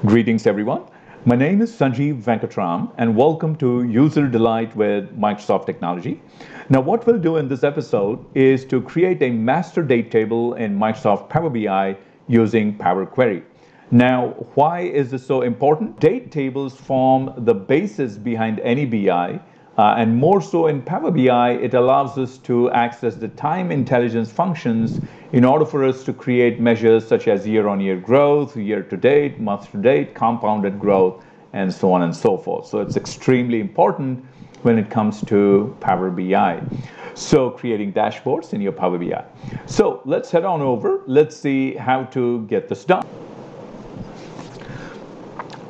Greetings everyone. My name is Sanjiv and welcome to User Delight with Microsoft Technology. Now what we'll do in this episode is to create a master date table in Microsoft Power BI using Power Query. Now why is this so important? Date tables form the basis behind any BI. And more so in Power BI, it allows us to access the time intelligence functions in order for us to create measures such as year-on-year growth, year-to-date, month-to-date, compounded growth, and so on and so forth. So it's extremely important when it comes to Power BI. So creating dashboards in your Power BI. So let's head on over. Let's see how to get this done.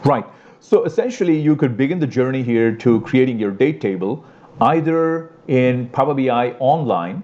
Right. So essentially, you could begin the journey here to creating your date table either in Power BI online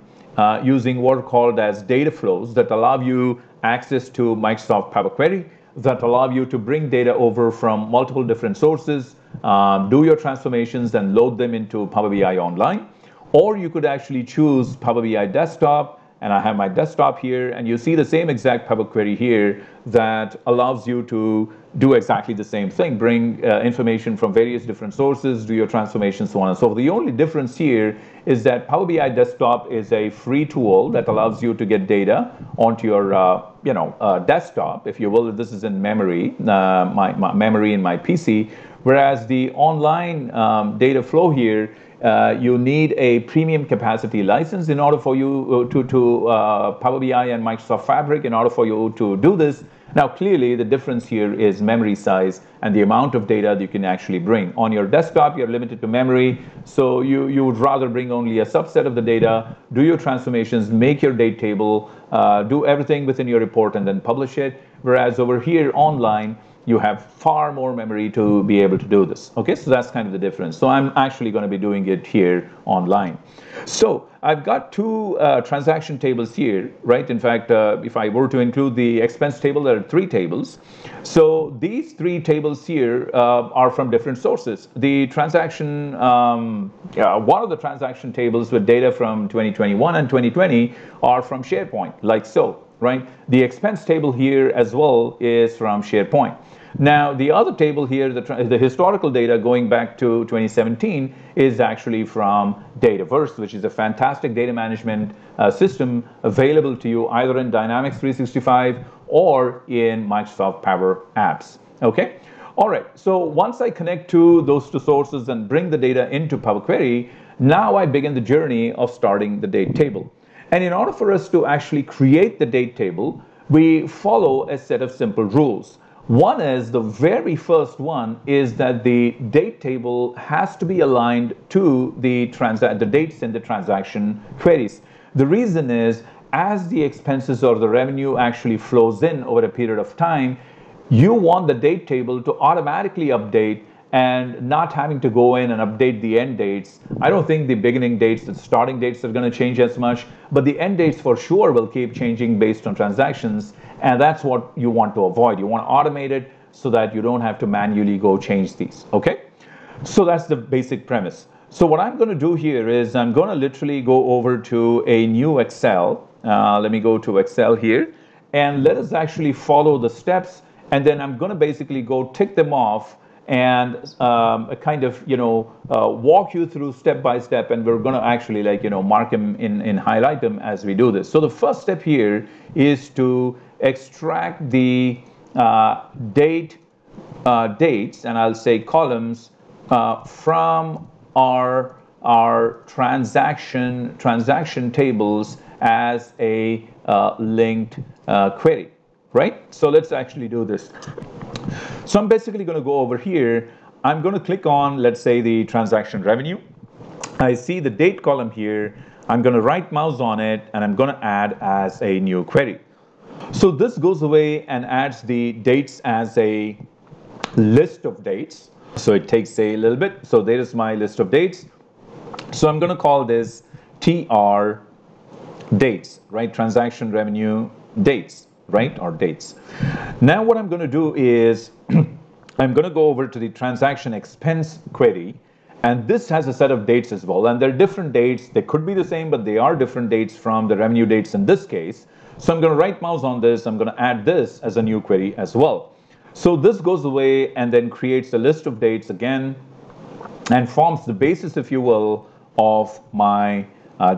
using what are called as data flows that allow you access to Microsoft Power Query, that allow you to bring data over from multiple different sources, do your transformations and load them into Power BI online. Or you could actually choose Power BI desktop, and I have my desktop here, and you see the same exact Power Query here that allows you to do exactly the same thing, bring information from various different sources, do your transformations, so on and so forth. The only difference here is that Power BI desktop is a free tool that allows you to get data onto your desktop, if you will. This is in memory, my memory in my PC, whereas the online data flow here, you need a premium capacity license in order for you to Power BI and Microsoft Fabric in order for you to do this. Now, clearly, the difference here is memory size and the amount of data that you can actually bring. On your desktop, you're limited to memory, so you would rather bring only a subset of the data, do your transformations, make your date table, do everything within your report, and then publish it. Whereas over here online, you have far more memory to be able to do this. Okay, so that's kind of the difference. So I'm actually going to be doing it here online. So I've got two transaction tables here, right? In fact, if I were to include the expense table, there are three tables. So these three tables here are from different sources. The transaction, one of the transaction tables with data from 2021 and 2020 are from SharePoint, like so, right? The expense table here as well is from SharePoint. Now, the other table here, the historical data going back to 2017 is actually from Dataverse, which is a fantastic data management system available to you either in Dynamics 365 or in Microsoft Power Apps. Okay? All right. So once I connect to those two sources and bring the data into Power Query, now I begin the journey of starting the date table. And in order for us to actually create the date table, we follow a set of simple rules. One is, the very first one is that the date table has to be aligned to the dates in the transaction queries. The reason is, as the expenses or the revenue actually flows in over a period of time, you want the date table to automatically update and not having to go in and update the end dates. I don't think the beginning dates, the starting dates are going to change as much, but the end dates for sure will keep changing based on transactions, and that's what you want to avoid. You want to automate it so that you don't have to manually go change these, okay? So that's the basic premise. So what I'm going to do here is I'm going to literally go over to a new Excel. Let me go to Excel here, and let us actually follow the steps, and then I'm going to basically go tick them off and kind of, walk you through step by step, and we're going to actually mark them in highlight them as we do this. So the first step here is to extract the dates, and I'll say columns from our transaction tables as a linked query, right? So let's actually do this. So I'm basically going to go over here. I'm going to click on, let's say, the transaction revenue. I see the date column here. I'm going to right mouse on it, and I'm going to add as a new query. So this goes away and adds the dates as a list of dates. So it takes a little bit. So there is my list of dates. So I'm going to call this TR dates, right? Transaction revenue dates, right? Or dates. Now what I'm going to do is I'm going to go over to the transaction expense query, and this has a set of dates as well, and they're different dates. They could be the same, but they are different dates from the revenue dates in this case. So I'm going to right mouse on this. I'm going to add this as a new query as well. So this goes away and then creates a list of dates again and forms the basis, if you will, of my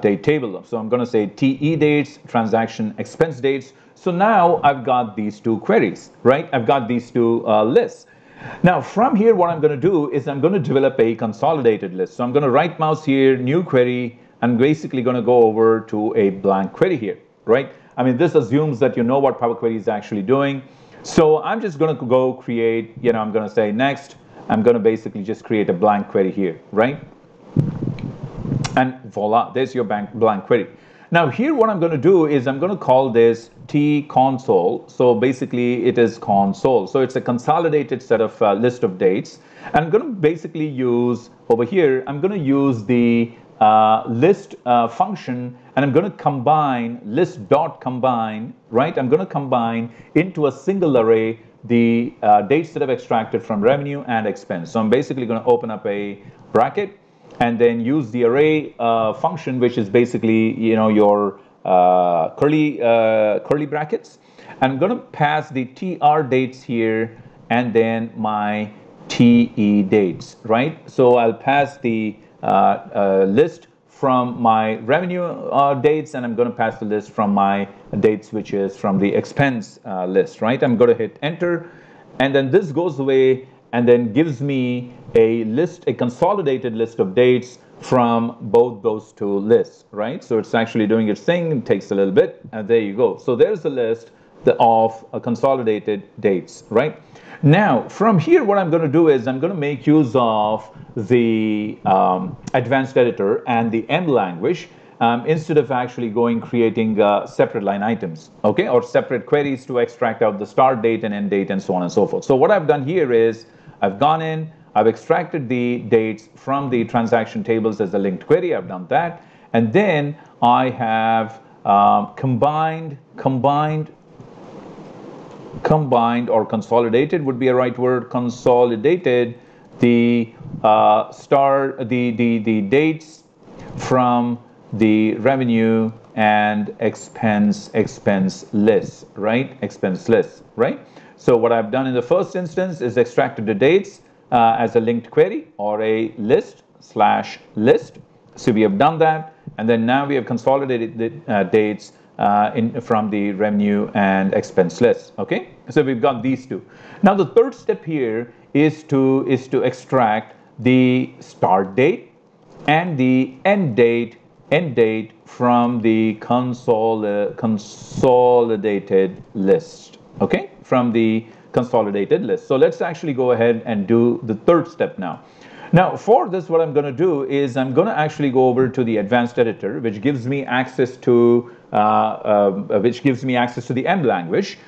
date table. So I'm going to say TE dates, transaction expense dates. So now I've got these two queries, right? I've got these two lists. Now from here, what I'm going to do is I'm going to develop a consolidated list. So I'm going to right mouse here, new query. I'm basically going to go over to a blank query here, right? I mean, this assumes that you know what Power Query is actually doing. So I'm just going to go create, I'm going to say next. I'm going to basically just create a blank query here, right? And voila, there's your blank query. Now here what I'm going to do is I'm going to call this T console. So basically it is console. So it's a consolidated set of list of dates. And I'm going to basically use over here, I'm going to use the list function, and I'm going to combine list.combine, right? I'm going to combine into a single array the dates that I've extracted from revenue and expense. So I'm basically going to open up a bracket and then use the array function, which is basically your curly brackets. I'm going to pass the TR dates here and then my TE dates, right? So I'll pass the list from my revenue dates, and I'm going to pass the list from my dates, which is from the expense list, right? I'm going to hit enter, and then this goes away and then gives me a list, a consolidated list of dates from both those two lists, right? So it's actually doing its thing. It takes a little bit, and there you go. So there's the list of consolidated dates, right? Now, from here, what I'm going to do is I'm going to make use of the advanced editor and the M language instead of actually creating separate line items, okay, or separate queries to extract out the start date and end date and so on and so forth. So what I've done here is I've gone in, I've extracted the dates from the transaction tables as a linked query. I've done that. And then I have combined or consolidated would be a right word, consolidated the the dates from the revenue and expense lists, right? Expense lists, right? So what I've done in the first instance is extracted the dates as a linked query or a list/list. So we have done that, and then now we have consolidated the dates from the revenue and expense list. Okay, so we've got these two. Now the third step here is to extract the start date and the end date from the consolidated list. Okay, from the consolidated list. So let's actually go ahead and do the third step now. Now for this, what I'm going to do is I'm going to actually go over to the advanced editor, which gives me access to the M language.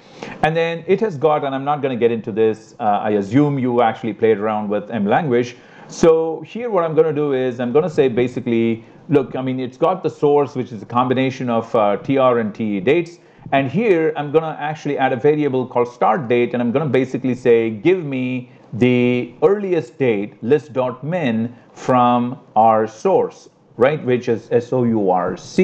And then it has got, and I'm not going to get into this, I assume you actually played around with M language. So here what I'm going to do is I'm going to say basically, look, I mean, it's got the source, which is a combination of TR and TE dates. And here I'm going to actually add a variable called start date, and I'm going to basically say, give me the earliest date, list.min, from our source, right, which is SOURCE,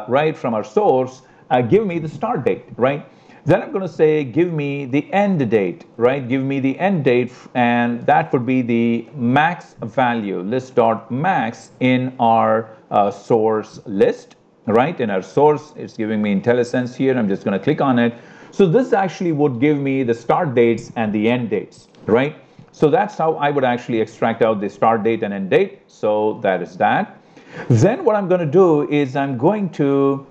right, from our source. Give me the start date, right? Then I'm going to say, give me the end date, right? Give me the end date, and that would be the max value, list.max in our source list, right? In our source, it's giving me IntelliSense here. I'm just going to click on it. So this actually would give me the start dates and the end dates, right? So that's how I would actually extract out the start date and end date. So that is that. Then what I'm going to do is I'm going to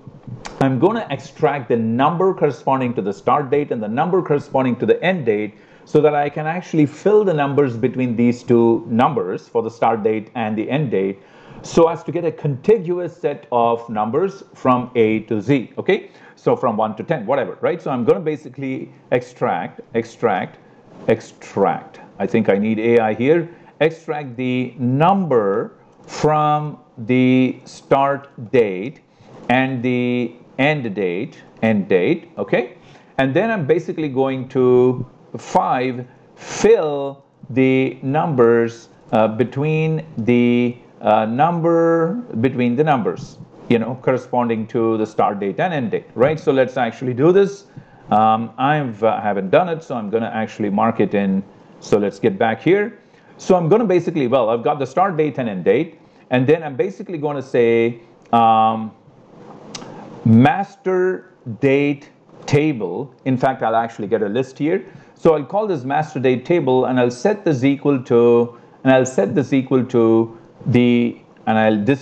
extract the number corresponding to the start date and the number corresponding to the end date, so that I can actually fill the numbers between these two numbers for the start date and the end date, so as to get a contiguous set of numbers from A to Z, okay? So from 1 to 10, whatever, right? So I'm going to basically extract. I think I need AI here. Extract the number from the start date and the end date, okay? And then I'm basically going to 5 fill the numbers between the numbers, corresponding to the start date and end date, right? So let's actually do this. haven't done it, so I'm going to actually mark it in. So let's get back here. So I'm going to basically, well, I've got the start date and end date, and then I'm basically going to say master date table. In fact, I'll actually get a list here. So I'll call this master date table, and I'll set this equal to, this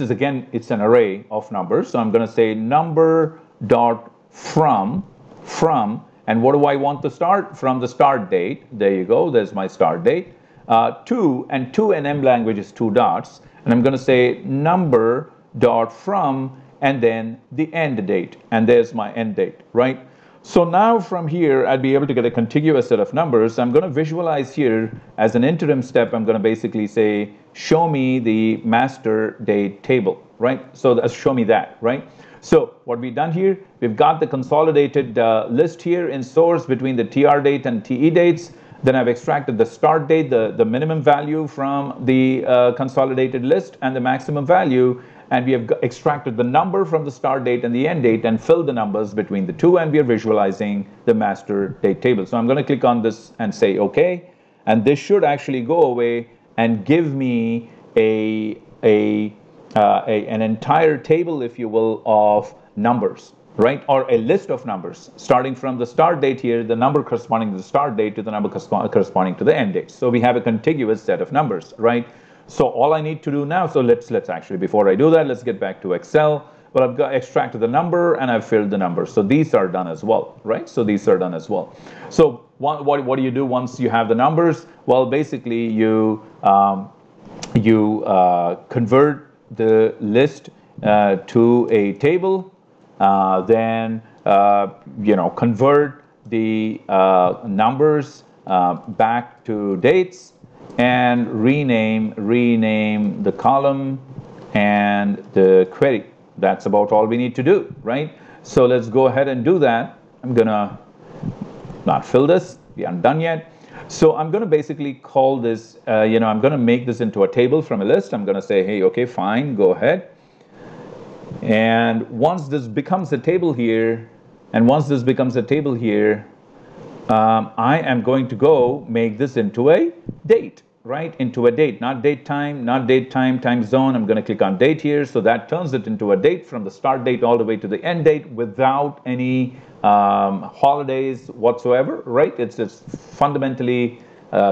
is again, it's an array of numbers. So I'm going to say number dot from, and what do I want to start? From the start date. There you go, there's my start date. Two in M language is 2 dots. And I'm going to say number dot from, and then the end date. And there's my end date, right? So now from here, I'd be able to get a contiguous set of numbers. I'm going to visualize here as an interim step. I'm going to basically say, show me the master date table, right? So show me that, right? So what we've done here, we've got the consolidated list here in source between the TR date and TE dates. Then I've extracted the start date, the minimum value from the consolidated list, and the maximum value. And we have extracted the number from the start date and the end date and filled the numbers between the two, and we are visualizing the master date table. So I'm going to click on this and say OK, and this should actually go away and give me an entire table, if you will, of numbers, right? Or a list of numbers starting from the start date here, the number corresponding to the start date, to the number corresponding to the end date. So we have a contiguous set of numbers, right? So all I need to do now, so let's actually, before I do that, let's get back to Excel. Well, I've got extracted the number and I've filled the number. So these are done as well, right? So these are done as well. So what do you do once you have the numbers? Well, basically you convert the list to a table, then convert the numbers back to dates, and rename the column and the query. That's about all we need to do, right? So let's go ahead and do that. I'm gonna not fill this, we aren't done yet. So I'm gonna basically call this, I'm gonna make this into a table from a list. I'm gonna say, hey, okay, fine, go ahead. And once this becomes a table here, I am going to go make this into a date, right? Into a date, not date time, time zone. I'm going to click on date here. So that turns it into a date from the start date all the way to the end date without any holidays whatsoever, right? It's fundamentally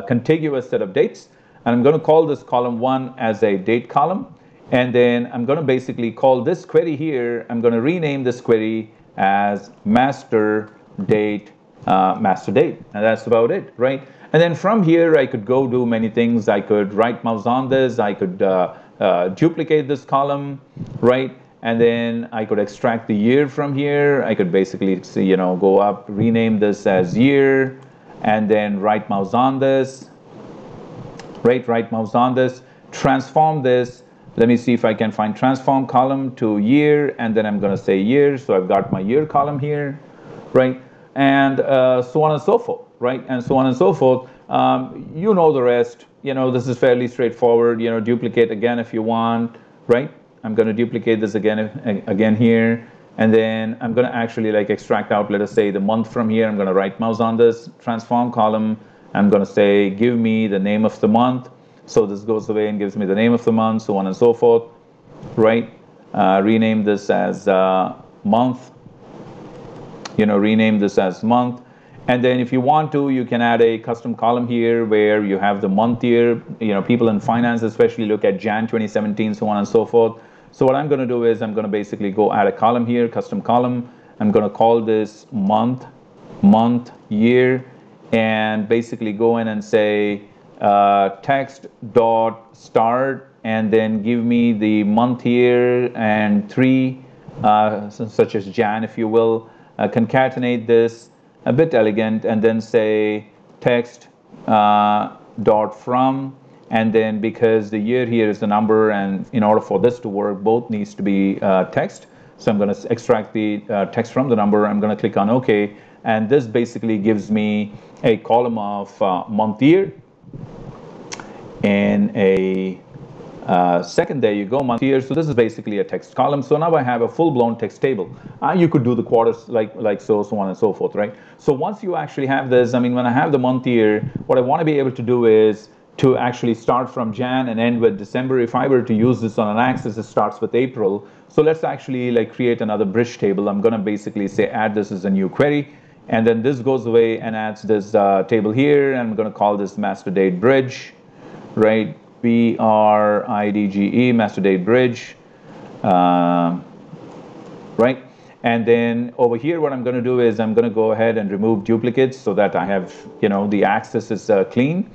contiguous set of dates. And I'm going to call this column 1 as a date column. And then I'm going to basically call this query here, I'm going to rename this query as master date. And that's about it, right? And then from here I could go do many things. I could right mouse on this, I could duplicate this column, right? And then I could extract the year from here. I could basically go up, rename this as year, and then right mouse on this, transform this. Let me see if I can find transform column to year, and then I'm going to say year. So I've got my year column here, right? And so on and so forth, right? And so on and so forth. You know the rest. This is fairly straightforward. Duplicate again if you want, right? I'm going to duplicate this again here, and then I'm going to actually extract out, let us say, the month from here. I'm going to right mouse on this transform column. I'm going to say, give me the name of the month. So this goes away and gives me the name of the month, so on and so forth, right? Rename this as month. Rename this as month. And then if you want to, you can add a custom column here where you have the month year. People in finance especially look at Jan 2017, so on and so forth. So what I'm going to do is I'm going to basically go add a column here, custom column. I'm going to call this month, year, and basically go in and say text dot start, and then give me the month here and 3, such as Jan, if you will. Concatenate this, a bit elegant, and then say text dot from, and then because the year here is the number, and in order for this to work, both needs to be text. So I'm going to extract the text from the number. I'm going to click on OK, and this basically gives me a column of month year in a Second, there you go, month year. So this is basically a text column. So now I have a full-blown text table. You could do the quarters like so on and so forth, right? So once you actually have this, I mean, when I have the month year, what I want to be able to do is to actually start from Jan and end with December. If I were to use this on an axis, it starts with April. So let's actually like create another bridge table. I'm going to basically say add this as a new query. And then this goes away and adds this table here. And I'm going to call this master date bridge, right? BRIDGE, master date bridge, right? And then over here, what I'm going to do is I'm going to go ahead and remove duplicates so that I have, the axis is clean.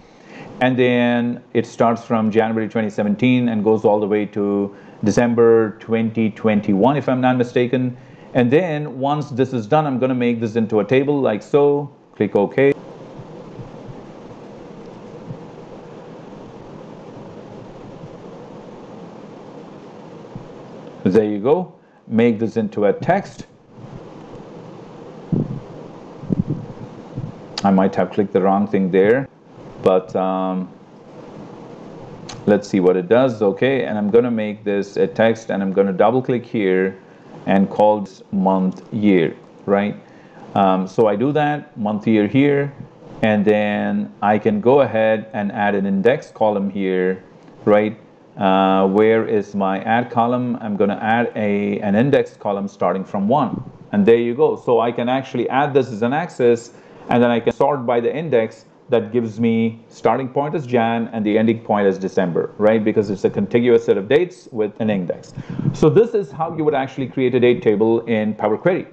And then it starts from January 2017 and goes all the way to December 2021, if I'm not mistaken. And then once this is done, I'm going to make this into a table like so. Click OK. There you go. Make this into a text. I might have clicked the wrong thing there, but let's see what it does. Okay, and I'm going to make this a text, and I'm going to double click here and call this month year, right? So I do that, month year here, and then I can go ahead and add an index column here, right? Where is my add column? I'm going to add an index column starting from 1. And there you go. So I can actually add this as an axis, and then I can sort by the index that gives me starting point as Jan and the ending point as December, right? Because it's a contiguous set of dates with an index. So this is how you would actually create a date table in Power Query.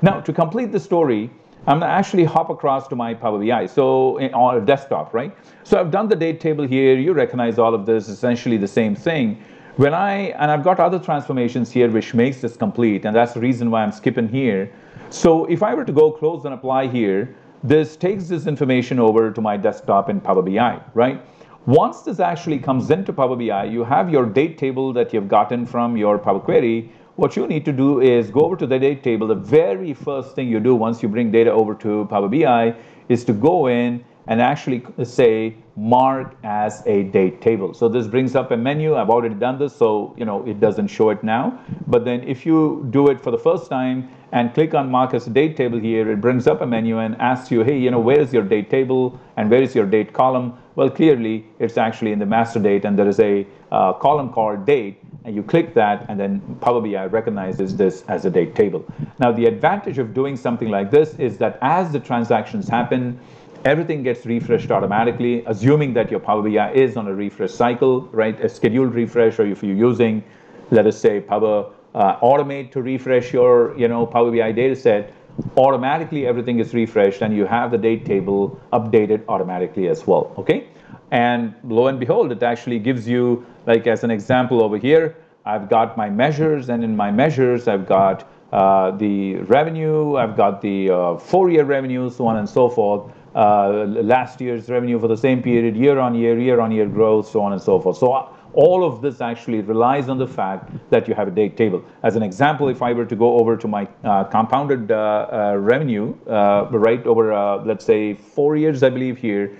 Now, to complete the story, I'm going to actually hop across to my Power BI. So on a desktop, right? So I've done the date table here. You recognize all of this, essentially the same thing. And I've got other transformations here which makes this complete, and that's the reason why I'm skipping here. So if I were to go close and apply here, this takes this information over to my desktop in Power BI, right? Once this actually comes into Power BI, you have your date table that you've gotten from your Power Query. What you need to do is go over to the date table. The very first thing you do once you bring data over to Power BI is to go in and actually say mark as a date table. So this brings up a menu. I've already done this, so it doesn't show it now. But then if you do it for the first time and click on mark as a date table here, it brings up a menu and asks you, hey, where is your date table and where is your date column? Well, clearly it's actually in the master date, and there is a column called date, and you click that, and then Power BI recognizes this as a date table. Now, the advantage of doing something like this is that as the transactions happen, everything gets refreshed automatically, assuming that your Power BI is on a refresh cycle, right? A scheduled refresh, or if you're using, let us say, Power Automate to refresh your, Power BI data set, automatically everything is refreshed, and you have the date table updated automatically as well, okay? And lo and behold, it actually gives you, like as an example over here, I've got my measures, and in my measures, I've got the revenue, I've got the 4-year revenue, so on and so forth. Last year's revenue for the same period, year on year growth, so on and so forth. So all of this actually relies on the fact that you have a date table. As an example, if I were to go over to my compounded revenue, right over, let's say 4 years, I believe here,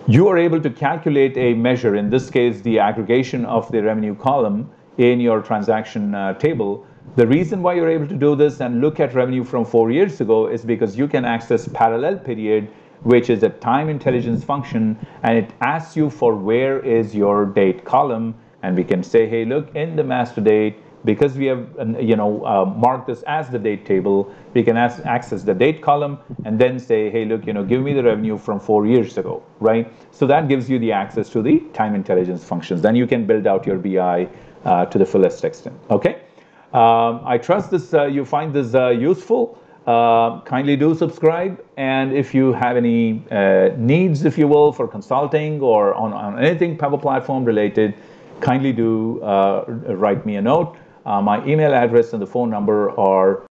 you are able to calculate a measure, in this case, the aggregation of the revenue column in your transaction table. The reason why you're able to do this and look at revenue from 4 years ago is because you can access parallel period, which is a time intelligence function, and it asks you for where is your date column, and we can say, hey, look, in the master date, because we have marked this as the date table, we can access the date column and then say, hey, look, give me the revenue from 4 years ago, right? So that gives you the access to the time intelligence functions. Then you can build out your BI to the fullest extent, okay? I trust this you find this useful. Kindly do subscribe, and if you have any needs, if you will, for consulting or on anything Power Platform related, kindly do write me a note. My email address and the phone number are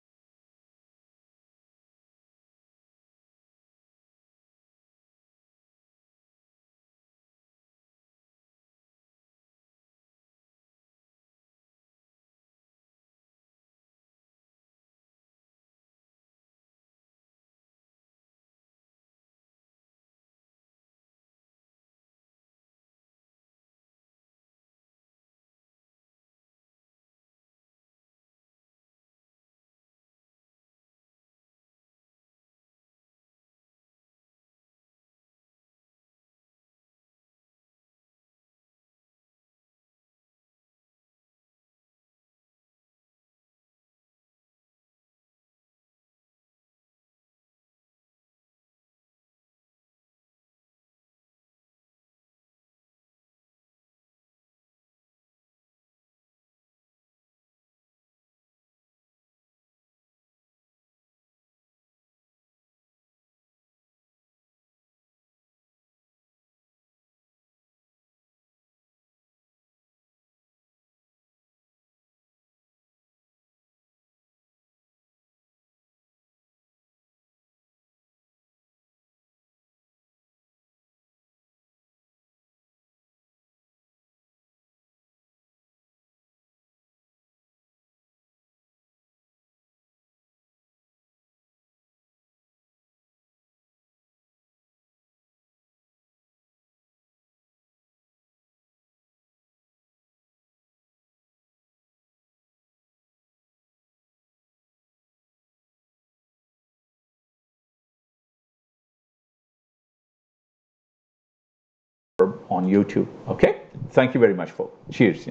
on YouTube. Okay? Thank you very much, folks. Cheers.